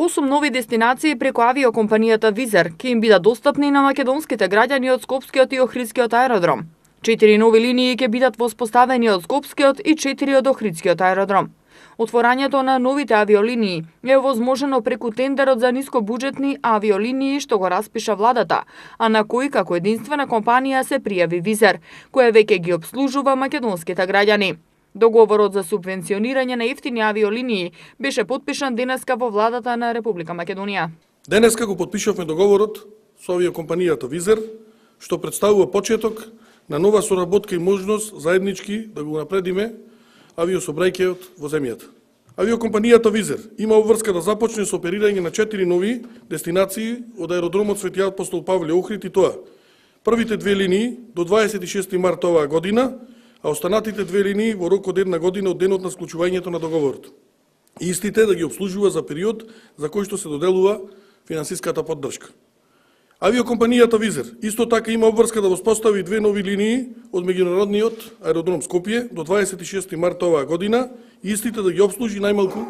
8 нови дестинации преку авиокомпанијата Визер ќе им бидат достапни на македонските граѓани од Скопскиот и Охридскиот аеродром. 4 нови линии ќе бидат воспоставени од Скопскиот и 4 од Охридскиот аеродром. Отворањето на новите авиолинии е овозможено преку тендерот за нискобуџетни авиолинии што го распиша владата, а на кој како единствена компанија се пријави Визер, која веќе ги обслужува македонските граѓани. Договорот за субвенционирање на ефтини авиолинии беше потпишан денеска во владата на Република Македонија. Денеска го потпишавме договорот со авиокомпанијата Визер, што представува почеток на нова соработка и можност заеднички да го напредиме авиособрајќајот во земјата. Авиокомпанијата Визер има обврска да започне со оперирање на 4 нови дестинации од аеродромот Свети Апостол Павле Охрид, и тоа: првите 2 линии до 26 март оваа година, а останатите 2 линии во рок од 1 година од денот на склучувањето на договорот. Истите да ги обслужува за период за кој што се доделува финансиската поддршка. Авиокомпанијата Визер исто така има обврска да воспостави 2 нови линии од меѓународниот аеродром Скопје до 26 март оваа година и истите да ги обслужи најмалку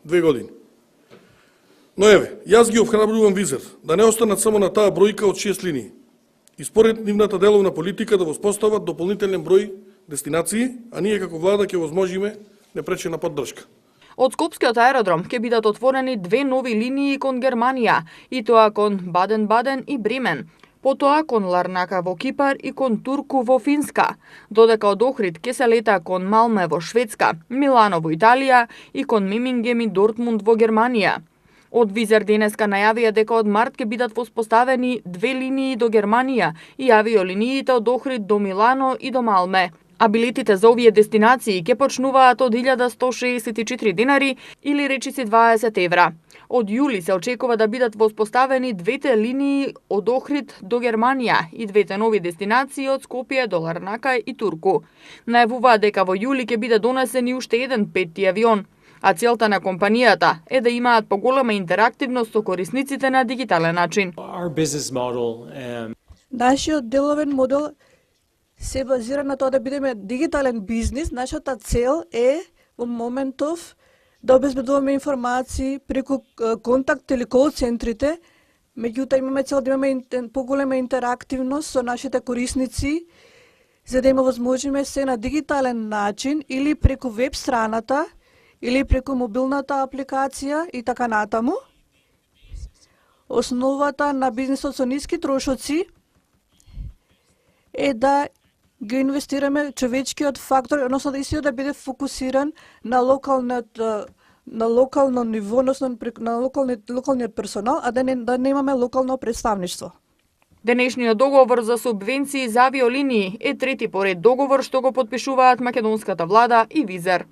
2 години. Но еве, јас ги охрабрувам Визер да не останат само на таа бројка од 6 линии и според нивната деловна политика да воспостават дополнителен број дестинации, а ние како влада ќе возможиме непречена поддршка. Од Скопскиот аеродром ќе бидат отворени 2 нови линии кон Германија, и тоа кон Баден-Баден и Бремен, потоа кон Ларнака во Кипар и кон Турку во Финска, додека од Охрид ќе се лета кон Малме во Шведска, Милано во Италија и кон Мемингем и Дортмунд во Германија. Од Визер денеска најавија дека од март ќе бидат воспоставени 2 линии до Германија и авиолиниите од Охрид до Милано и до Малме. А билетите за овие дестинации ќе почнуваат од 1164 динари или речиси 20 евра. Од јули се очекува да бидат воспоставени 2 линии од Охрид до Германија и 2 нови дестинации од Скопје до Ларнака и Турку. Најавуваат дека во јули ќе биде донесен и уште еден 5-ти авион, а целта на компанијата е да имаат поголема интерактивност со корисниците на дигитален начин. Нашиот деловен модел се базира на тоа да бидеме дигитален бизнис. Нашата цел е во моментов да обезбедуваме информации преку контакт или кол центрите, меѓутоа имаме цел да имаме поголема интерактивност со нашите корисници, за да има возможиме се на дигитален начин или преку веб страната, или преку мобилната апликација и така натаму. Основата на бизнисот со ниски трошоци е да ги инвестираме човечкиот фактор, односно да истиот да биде фокусиран на локално ниво, односно на локалниот персонал, а да немаме локално представништво. Денешниот договор за субвенции за авиолинии е трети поред договор што го потпишуваат македонската влада и Визер.